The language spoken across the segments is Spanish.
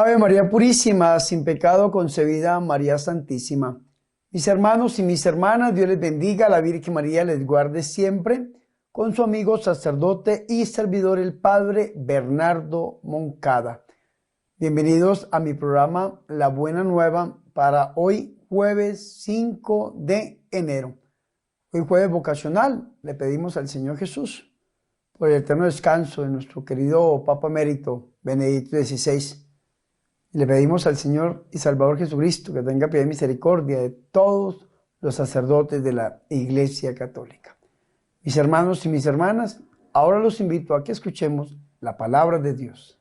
Ave María Purísima, sin pecado concebida, María Santísima. Mis hermanos y mis hermanas, Dios les bendiga, la Virgen María les guarde siempre, con su amigo sacerdote y servidor el Padre Bernardo Moncada. Bienvenidos a mi programa La Buena Nueva para hoy, jueves 5 de enero. Hoy jueves vocacional, le pedimos al Señor Jesús por el eterno descanso de nuestro querido Papa Emérito Benedicto XVI. Le pedimos al Señor y Salvador Jesucristo que tenga piedad y misericordia de todos los sacerdotes de la Iglesia Católica. Mis hermanos y mis hermanas, ahora los invito a que escuchemos la palabra de Dios.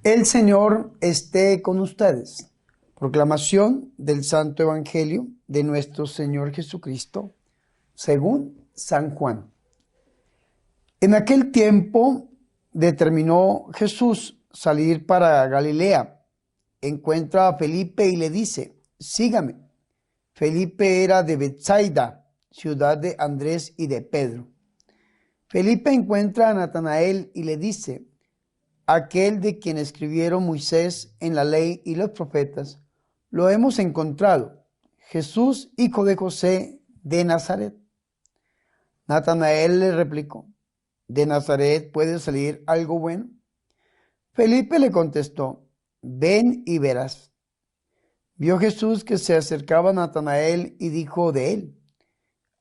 El Señor esté con ustedes. Proclamación del Santo Evangelio de nuestro Señor Jesucristo, según San Juan. En aquel tiempo determinó Jesús salir para Galilea. Encuentra a Felipe y le dice: sígame. Felipe era de Betsaida, ciudad de Andrés y de Pedro. Felipe encuentra a Natanael y le dice: aquel de quien escribieron Moisés en la ley y los profetas, lo hemos encontrado, Jesús, hijo de José de Nazaret. Natanael le replicó: ¿de Nazaret puede salir algo bueno? Felipe le contestó: ven y verás. Vio Jesús que se acercaba a Natanael y dijo de él: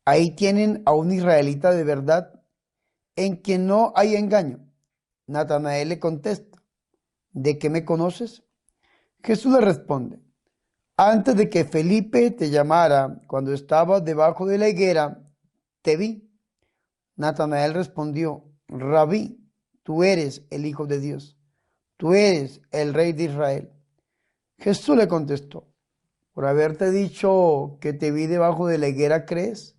ahí tienen a un israelita de verdad, en quien no hay engaño. Natanael le contesta: ¿de qué me conoces? Jesús le responde: antes de que Felipe te llamara, cuando estabas debajo de la higuera, te vi. Natanael respondió: Rabí, tú eres el Hijo de Dios, tú eres el Rey de Israel. Jesús le contestó: por haberte dicho que te vi debajo de la higuera, ¿crees?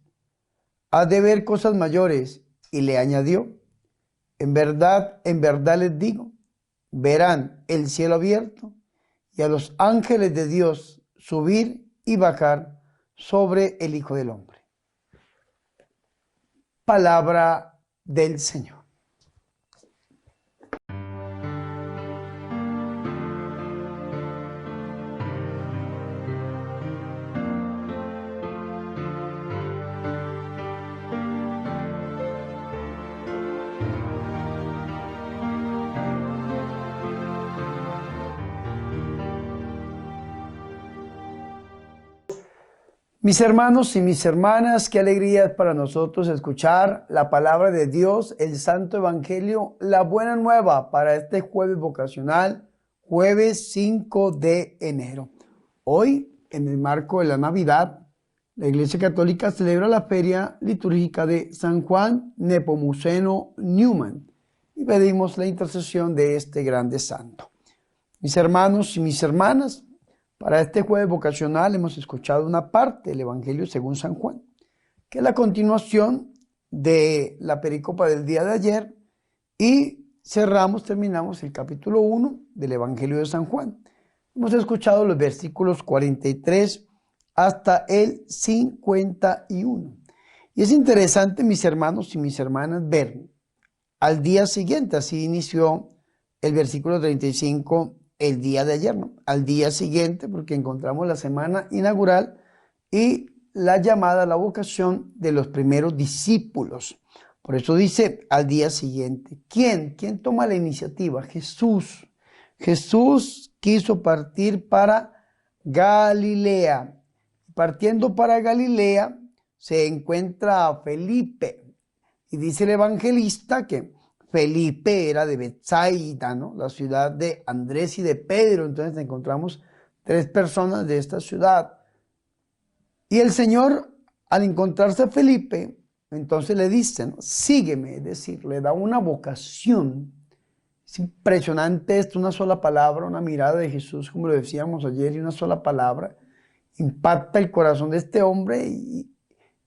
Has de ver cosas mayores. Y le añadió: en verdad les digo, verán el cielo abierto y a los ángeles de Dios subir y bajar sobre el Hijo del Hombre. Palabra del Señor. Mis hermanos y mis hermanas, qué alegría es para nosotros escuchar la palabra de Dios, el Santo Evangelio, la Buena Nueva para este jueves vocacional, jueves 5 de enero. Hoy, en el marco de la Navidad, la Iglesia Católica celebra la feria litúrgica de San Juan Nepomuceno Newman y pedimos la intercesión de este grande santo. Mis hermanos y mis hermanas, para este jueves vocacional hemos escuchado una parte del Evangelio según San Juan, que es la continuación de la pericopa del día de ayer, y terminamos el capítulo 1 del Evangelio de San Juan. Hemos escuchado los versículos 43 hasta el 51. Y es interesante, mis hermanos y mis hermanas, ver al día siguiente, así inició el versículo 35 el día de ayer, ¿no? Al día siguiente, porque encontramos la semana inaugural y la llamada a la vocación de los primeros discípulos. Por eso dice al día siguiente. ¿Quién? ¿Quién toma la iniciativa? Jesús. Jesús quiso partir para Galilea. Partiendo para Galilea se encuentra a Felipe. Y dice el evangelista que Felipe era de Betsaida, ¿no? La ciudad de Andrés y de Pedro. Entonces encontramos 3 personas de esta ciudad. Y el Señor, al encontrarse a Felipe, entonces le dice, ¿no? Sígueme, es decir, le da una vocación. Es impresionante esto, una sola palabra, una mirada de Jesús, como lo decíamos ayer, y una sola palabra impacta el corazón de este hombre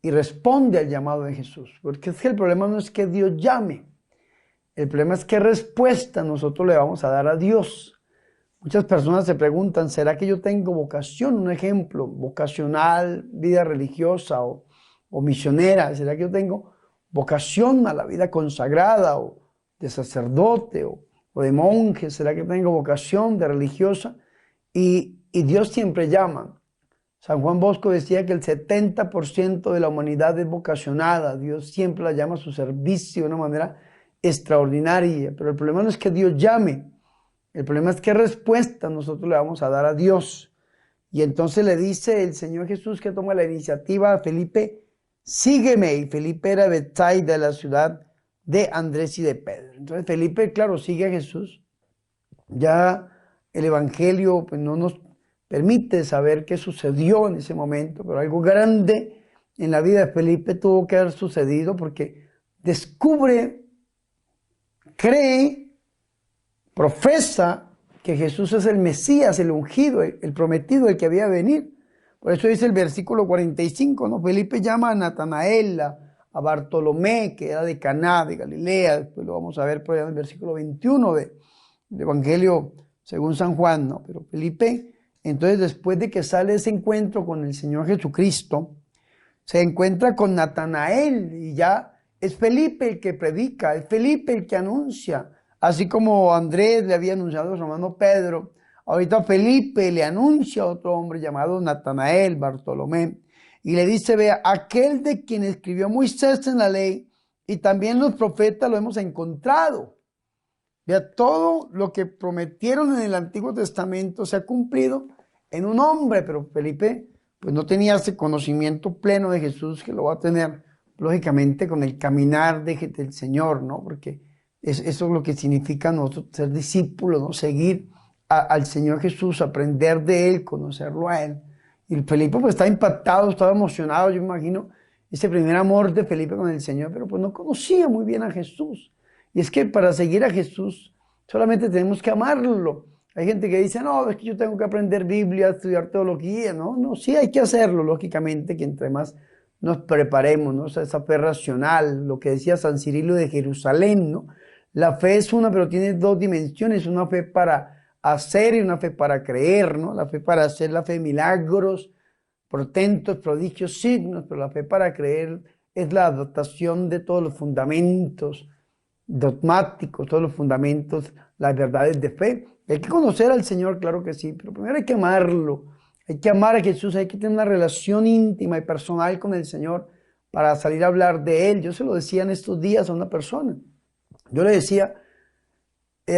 y responde al llamado de Jesús. Porque es que el problema no es que Dios llame, el problema es qué respuesta nosotros le vamos a dar a Dios. Muchas personas se preguntan, ¿será que yo tengo vocación? Un ejemplo, vocacional, vida religiosa o misionera. ¿Será que yo tengo vocación a la vida consagrada o de sacerdote o de monje? ¿Será que tengo vocación de religiosa? Y Dios siempre llama. San Juan Bosco decía que el 70% de la humanidad es vocacionada. Dios siempre la llama a su servicio de una manera extraordinaria. Pero el problema no es que Dios llame. El problema es qué respuesta nosotros le vamos a dar a Dios. Y entonces le dice el Señor Jesús, que toma la iniciativa a Felipe, sígueme. Y Felipe era Betsaida, de la ciudad de Andrés y de Pedro. Entonces Felipe, claro, sigue a Jesús. Ya el Evangelio pues, no nos permite saber qué sucedió en ese momento, pero algo grande en la vida de Felipe tuvo que haber sucedido porque descubre, cree, profesa que Jesús es el Mesías, el ungido, el prometido, el que había de venir. Por eso dice el versículo 45, ¿no? Felipe llama a Natanael, a Bartolomé, que era de Caná, de Galilea. Después lo vamos a ver por allá en el versículo 21 del Evangelio según San Juan, ¿no? Pero Felipe, entonces después de que sale ese encuentro con el Señor Jesucristo, se encuentra con Natanael y ya es Felipe el que predica, es Felipe el que anuncia. Así como Andrés le había anunciado a su hermano Pedro, ahorita Felipe le anuncia a otro hombre llamado Natanael, Bartolomé, y le dice, vea, aquel de quien escribió Moisés en la ley y también los profetas lo hemos encontrado. Vea, todo lo que prometieron en el Antiguo Testamento se ha cumplido en un hombre, pero Felipe pues no tenía ese conocimiento pleno de Jesús que lo va a tener, lógicamente, con el caminar del Señor, ¿no? Porque eso es lo que significa nosotros ser discípulos, ¿no? Seguir al Señor Jesús, aprender de Él, conocerlo a Él. Y Felipe pues está impactado, estaba emocionado, yo imagino, ese primer amor de Felipe con el Señor, pero pues no conocía muy bien a Jesús. Y es que para seguir a Jesús solamente tenemos que amarlo. Hay gente que dice, no, es que yo tengo que aprender Biblia, estudiar teología. No, sí hay que hacerlo, lógicamente, que entre más nos preparemos, ¿no? O sea, esa fe racional, lo que decía San Cirilo de Jerusalén, ¿no? La fe es una, pero tiene dos dimensiones, una fe para hacer y una fe para creer, ¿no? La fe para hacer, la fe de milagros, portentos, prodigios, signos, pero la fe para creer es la adaptación de todos los fundamentos dogmáticos, todos los fundamentos, las verdades de fe. Hay que conocer al Señor, claro que sí, pero primero hay que amarlo, hay que amar a Jesús, hay que tener una relación íntima y personal con el Señor para salir a hablar de Él. Yo se lo decía en estos días a una persona. Yo le decía,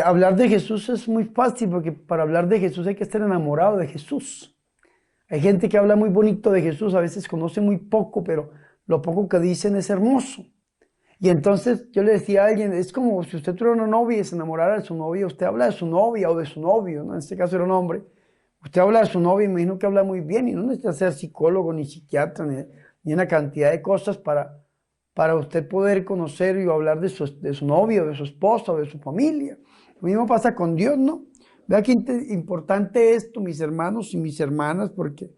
hablar de Jesús es muy fácil porque para hablar de Jesús hay que estar enamorado de Jesús. Hay gente que habla muy bonito de Jesús, a veces conoce muy poco, pero lo poco que dicen es hermoso. Y entonces yo le decía a alguien, es como si usted tuviera una novia y se enamorara de su novia, usted habla de su novia o de su novio, ¿no? En este caso era un hombre. Usted habla de su novia, imagino que habla muy bien y no necesita ser psicólogo ni psiquiatra ni una cantidad de cosas para usted poder conocer y hablar de su novio, de su esposa o de su familia. Lo mismo pasa con Dios, ¿no? Vea qué importante esto, mis hermanos y mis hermanas, porque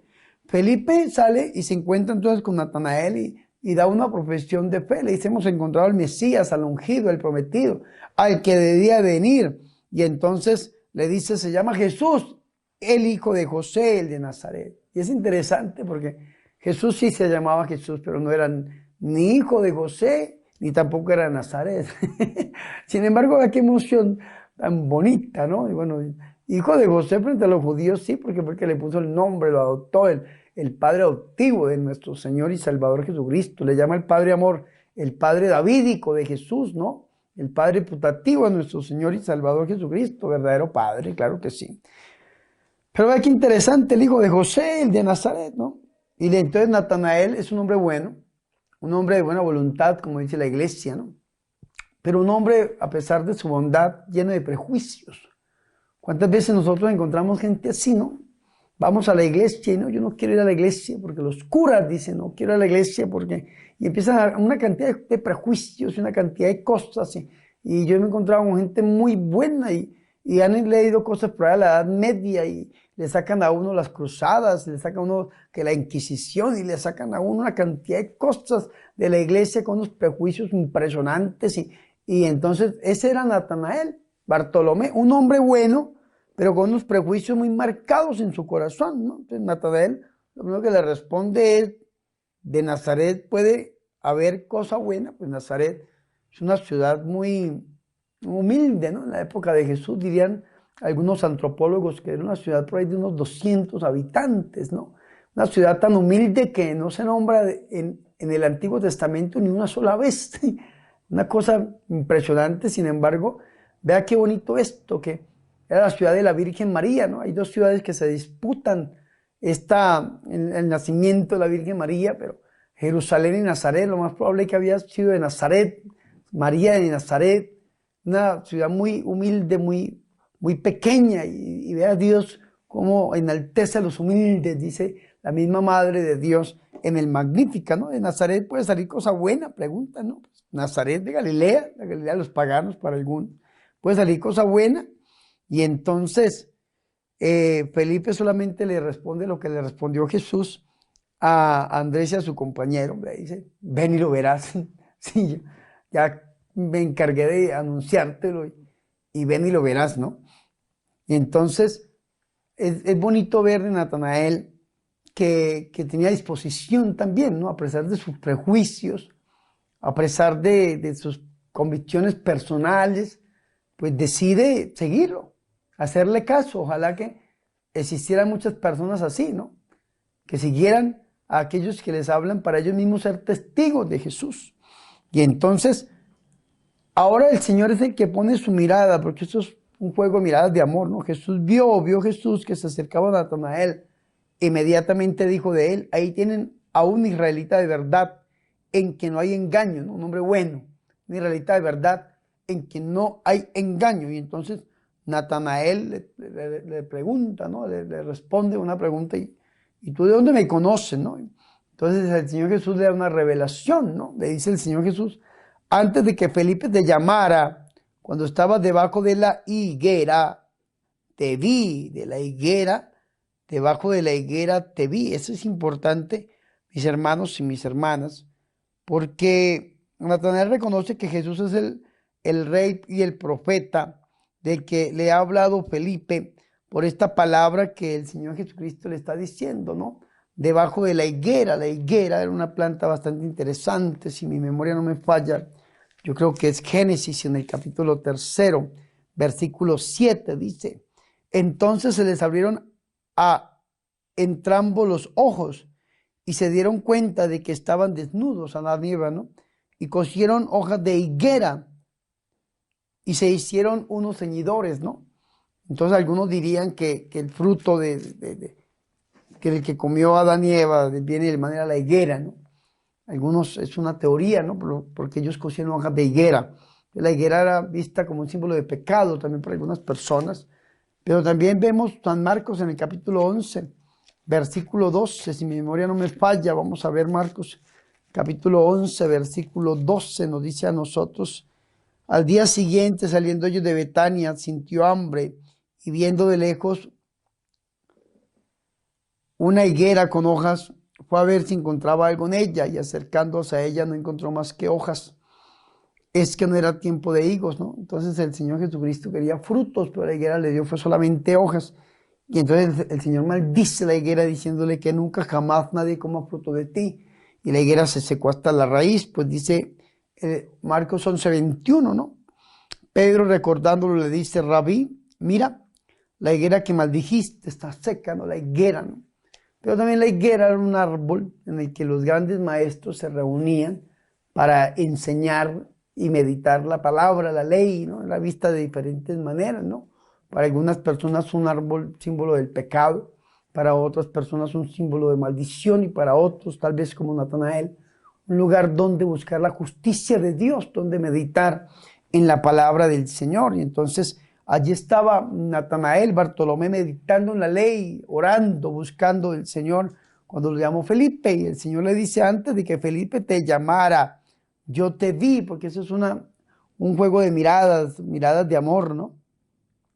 Felipe sale y se encuentra entonces con Natanael y da una profesión de fe. Le dice, hemos encontrado al Mesías, al ungido, al prometido, al que debía venir. Y entonces le dice, se llama Jesús, el hijo de José, el de Nazaret. Y es interesante porque Jesús sí se llamaba Jesús, pero no era ni hijo de José, ni tampoco era Nazaret. Sin embargo, qué emoción tan bonita, ¿no? Y bueno, hijo de José frente a los judíos, sí, porque le puso el nombre, lo adoptó el Padre adoptivo de nuestro Señor y Salvador Jesucristo. Le llama el Padre Amor, el Padre davídico de Jesús, ¿no? El Padre putativo de nuestro Señor y Salvador Jesucristo, verdadero Padre, claro que sí. Pero vea qué interesante, el hijo de José, el de Nazaret, ¿no? Y entonces Natanael es un hombre bueno, un hombre de buena voluntad, como dice la iglesia, ¿no? Pero un hombre, a pesar de su bondad, lleno de prejuicios. ¿Cuántas veces nosotros encontramos gente así, no? Vamos a la iglesia y no, yo no quiero ir a la iglesia porque los curas dicen, no quiero ir a la iglesia porque... Y empiezan una cantidad de prejuicios y una cantidad de cosas. Y yo me he encontrado con gente muy buena y y han leído cosas por ahí a la Edad Media y le sacan a uno las cruzadas, le sacan a uno que la Inquisición y le sacan a uno una cantidad de cosas de la iglesia con unos prejuicios impresionantes y entonces ese era Natanael, Bartolomé, un hombre bueno, pero con unos prejuicios muy marcados en su corazón, ¿no? Entonces Natanael lo primero que le responde es, de Nazaret puede haber cosa buena, pues Nazaret es una ciudad muy humilde, ¿no? En la época de Jesús dirían algunos antropólogos que era una ciudad por ahí de unos 200 habitantes, ¿no? Una ciudad tan humilde que no se nombra en el Antiguo Testamento ni una sola vez. Una cosa impresionante, sin embargo, vea qué bonito esto, que era la ciudad de la Virgen María, ¿no? Hay dos ciudades que se disputan el nacimiento de la Virgen María, pero Jerusalén y Nazaret, lo más probable es que había sido de Nazaret, María de Nazaret, una ciudad muy humilde, muy pequeña, y ve a Dios como enaltece a los humildes, dice la misma Madre de Dios en el Magnífica, ¿no? De Nazaret puede salir cosa buena, pregunta, ¿no? Pues Nazaret de Galilea, la Galilea de los paganos para algunos, puede salir cosa buena, y entonces Felipe solamente le responde lo que le respondió Jesús a Andrés y a su compañero, le dice, ven y lo verás, sí, ya me encargué de anunciártelo y ven y lo verás, ¿no? Y entonces es bonito ver de Natanael que tenía disposición también, ¿no? A pesar de sus prejuicios, a pesar de sus convicciones personales, pues decide seguirlo, hacerle caso. Ojalá que existieran muchas personas así, ¿no? Que siguieran a aquellos que les hablan para ellos mismos ser testigos de Jesús. Y entonces, ahora el Señor es el que pone su mirada, porque esto es un juego de miradas de amor, ¿no? Jesús vio Jesús que se acercaba a Natanael, inmediatamente dijo de él, ahí tienen a un israelita de verdad, en que no hay engaño, ¿no? Un hombre bueno, un israelita de verdad, en que no hay engaño. Y entonces Natanael le pregunta, ¿no? Le responde una pregunta, ¿y tú de dónde me conoces, no? Entonces el Señor Jesús le da una revelación, ¿no? Le dice el Señor Jesús, antes de que Felipe te llamara, cuando estabas debajo de la higuera, te vi, de la higuera, debajo de la higuera te vi. Eso es importante, mis hermanos y mis hermanas, porque Natanael reconoce que Jesús es el rey y el profeta del que le ha hablado Felipe por esta palabra que el Señor Jesucristo le está diciendo, ¿no? Debajo de la higuera era una planta bastante interesante, si mi memoria no me falla, yo creo que es Génesis en el capítulo 3, versículo 7, dice, entonces se les abrieron a entrambos los ojos y se dieron cuenta de que estaban desnudos, Adán y Eva, ¿no? Y cosieron hojas de higuera y se hicieron unos ceñidores, ¿no? Entonces algunos dirían que el fruto que el que comió Adán y Eva viene de manera la higuera, ¿no? Algunos, es una teoría, ¿no? Porque ellos cosieron hojas de higuera. La higuera era vista como un símbolo de pecado también por algunas personas. Pero también vemos San Marcos en el capítulo 11, versículo 12, si mi memoria no me falla, vamos a ver Marcos capítulo 11, versículo 12, nos dice a nosotros, al día siguiente saliendo ellos de Betania, sintió hambre y viendo de lejos una higuera con hojas, fue a ver si encontraba algo en ella y acercándose a ella no encontró más que hojas. Es que no era tiempo de higos, ¿no? Entonces el Señor Jesucristo quería frutos, pero la higuera le dio fue solamente hojas. Y entonces el Señor maldice la higuera diciéndole que nunca jamás nadie coma fruto de ti. Y la higuera se secó hasta la raíz, pues dice Marcos 11:21, ¿no? Pedro recordándolo le dice, Rabí, mira, la higuera que maldijiste está seca, ¿no? La higuera, ¿no? Pero también la higuera era un árbol en el que los grandes maestros se reunían para enseñar y meditar la palabra, la ley, ¿no? La vista de diferentes maneras, ¿no? Para algunas personas un árbol símbolo del pecado, para otras personas un símbolo de maldición y para otros, tal vez como Natanael, un lugar donde buscar la justicia de Dios, donde meditar en la palabra del Señor. Y entonces allí estaba Natanael, Bartolomé, meditando en la ley, orando, buscando al Señor, cuando lo llamó Felipe. Y el Señor le dice, antes de que Felipe te llamara, yo te vi, porque eso es un juego de miradas de amor, ¿no?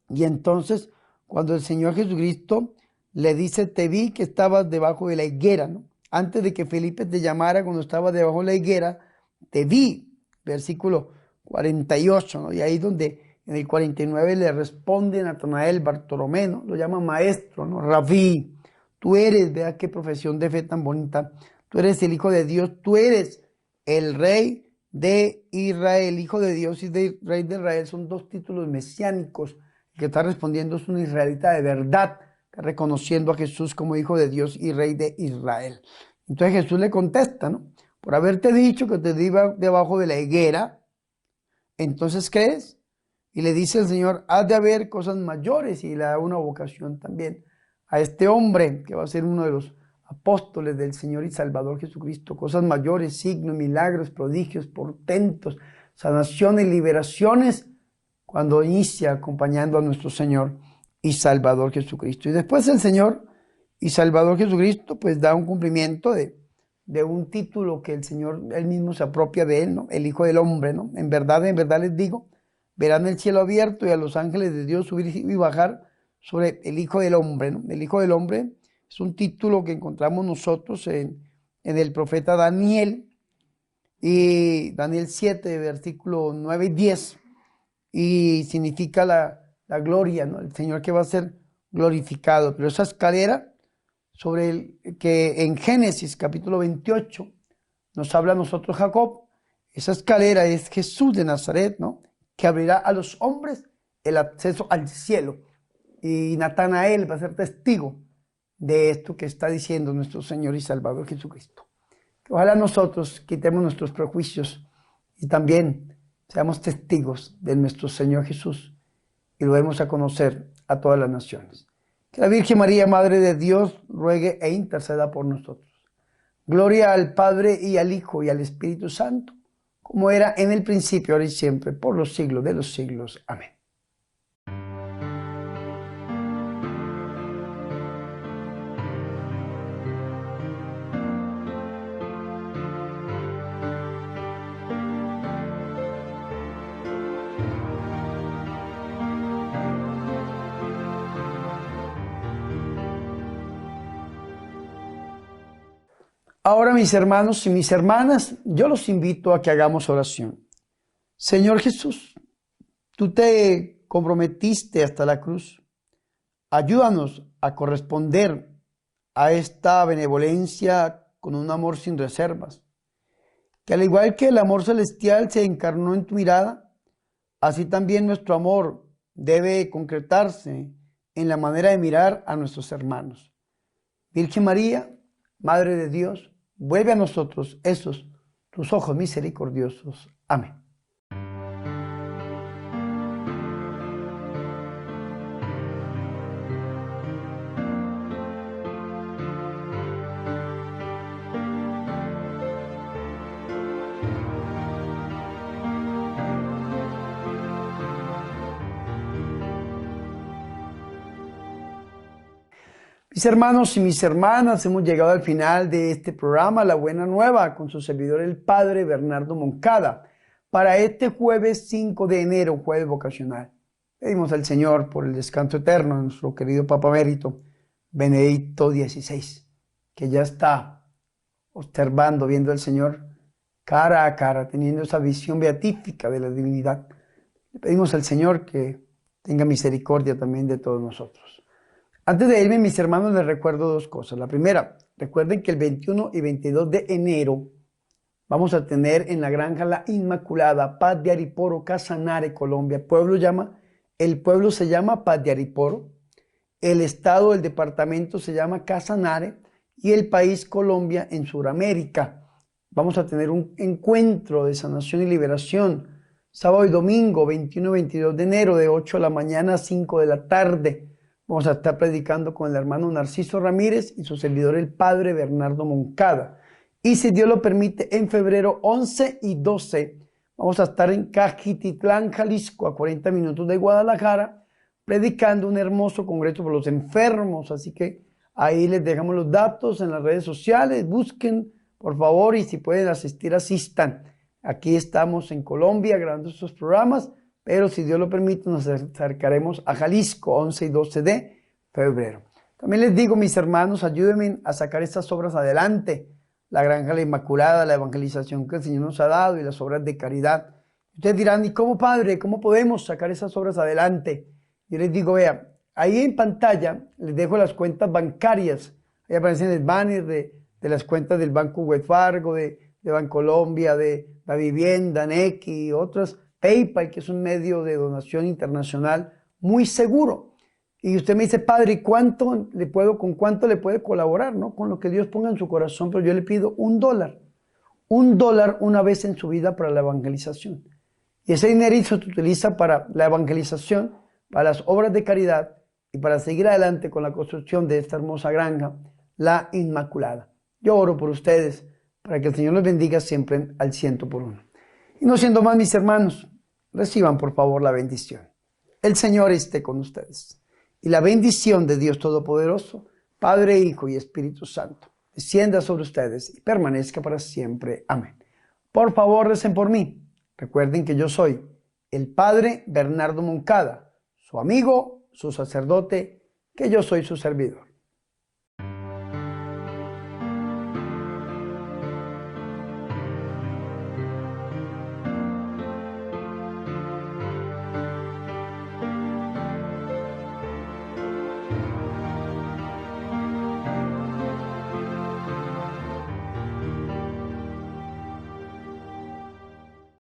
Y entonces, cuando el Señor Jesucristo le dice, te vi que estabas debajo de la higuera, ¿no? Antes de que Felipe te llamara, cuando estaba debajo de la higuera, te vi. Versículo 48, ¿no? Y ahí donde en el 49 le responde Natanael, Bartolomé, ¿no? Lo llama maestro, ¿no? Rabí, tú eres, vea qué profesión de fe tan bonita, tú eres el Hijo de Dios, tú eres el Rey de Israel, Hijo de Dios y Rey de Israel, son dos títulos mesiánicos. El que está respondiendo es un israelita de verdad, reconociendo a Jesús como Hijo de Dios y Rey de Israel. Entonces Jesús le contesta, ¿no? Por haberte dicho que te di debajo de la higuera, entonces ¿crees? Y le dice el Señor, has de haber cosas mayores, y le da una vocación también a este hombre que va a ser uno de los apóstoles del Señor y Salvador Jesucristo, cosas mayores, signos, milagros, prodigios, portentos, sanaciones, liberaciones, cuando inicia acompañando a nuestro Señor y Salvador Jesucristo. Y después el Señor y Salvador Jesucristo pues da un cumplimiento de un título que el Señor él mismo se apropia de él, ¿no? El Hijo del Hombre, ¿no? En verdad les digo, verán el cielo abierto y a los ángeles de Dios subir y bajar sobre el Hijo del Hombre, ¿no? El Hijo del Hombre es un título que encontramos nosotros en el profeta Daniel, y Daniel 7, versículo 9 y 10, y significa la gloria, ¿no? El Señor que va a ser glorificado. Pero esa escalera sobre el que en Génesis capítulo 28 nos habla a nosotros Jacob, esa escalera es Jesús de Nazaret, ¿no? Que abrirá a los hombres el acceso al cielo. Y Natanael va a ser testigo de esto que está diciendo nuestro Señor y Salvador Jesucristo. Que ojalá nosotros quitemos nuestros prejuicios y también seamos testigos de nuestro Señor Jesús y lo demos a conocer a todas las naciones. Que la Virgen María, Madre de Dios, ruegue e interceda por nosotros. Gloria al Padre y al Hijo y al Espíritu Santo, como era en el principio, ahora y siempre, por los siglos de los siglos. Amén. Ahora, mis hermanos y mis hermanas, yo los invito a que hagamos oración. Señor Jesús, tú te comprometiste hasta la cruz. Ayúdanos a corresponder a esta benevolencia con un amor sin reservas. Que al igual que el amor celestial se encarnó en tu mirada, así también nuestro amor debe concretarse en la manera de mirar a nuestros hermanos. Virgen María, Madre de Dios, vuelve a nosotros esos tus ojos misericordiosos. Amén. Mis hermanos y mis hermanas, hemos llegado al final de este programa, La Buena Nueva, con su servidor el Padre Bernardo Moncada, para este jueves 5 de enero, jueves vocacional. Pedimos al Señor por el descanso eterno de nuestro querido Papa Emérito, Benedicto XVI, que ya está observando, viendo al Señor cara a cara, teniendo esa visión beatífica de la divinidad. Le pedimos al Señor que tenga misericordia también de todos nosotros. Antes de irme, mis hermanos, les recuerdo dos cosas. La primera, recuerden que el 21 y 22 de enero vamos a tener en la Granja La Inmaculada, Paz de Ariporo, Casanare, Colombia. El pueblo se llama Paz de Ariporo, el estado, el departamento se llama Casanare y el país Colombia en Sudamérica. Vamos a tener un encuentro de sanación y liberación, sábado y domingo, 21 y 22 de enero, de 8 de la mañana a 5 de la tarde. Vamos a estar predicando con el hermano Narciso Ramírez y su servidor el Padre Bernardo Moncada. Y si Dios lo permite, en febrero 11 y 12 vamos a estar en Cajititlán, Jalisco, a 40 minutos de Guadalajara, predicando un hermoso congreso por los enfermos. Así que ahí les dejamos los datos en las redes sociales. Busquen, por favor, y si pueden asistir, asistan. Aquí estamos en Colombia grabando estos programas, pero si Dios lo permite nos acercaremos a Jalisco 11 y 12 de febrero. También les digo, mis hermanos, ayúdenme a sacar estas obras adelante, la Granja La Inmaculada, la evangelización que el Señor nos ha dado y las obras de caridad. Ustedes dirán, ¿y cómo, Padre? ¿Cómo podemos sacar esas obras adelante? Yo les digo, vea, ahí en pantalla les dejo las cuentas bancarias. Ahí aparecen el banner de las cuentas del Banco Wells Fargo, de Bancolombia, de La Vivienda, Nequi, otras, PayPal, que es un medio de donación internacional muy seguro. Y usted me dice, Padre, ¿con cuánto le puede colaborar? ¿No? Con lo que Dios ponga en su corazón, pero yo le pido $1. $1 una vez en su vida para la evangelización. Y ese dinerito se utiliza para la evangelización, para las obras de caridad y para seguir adelante con la construcción de esta hermosa granja, La Inmaculada. Yo oro por ustedes para que el Señor los bendiga siempre al 100%. Y no siendo más, mis hermanos, reciban por favor la bendición. El Señor esté con ustedes. Y la bendición de Dios Todopoderoso, Padre, Hijo y Espíritu Santo, descienda sobre ustedes y permanezca para siempre. Amén. Por favor, recen por mí. Recuerden que yo soy el Padre Bernardo Moncada, su amigo, su sacerdote, que yo soy su servidor.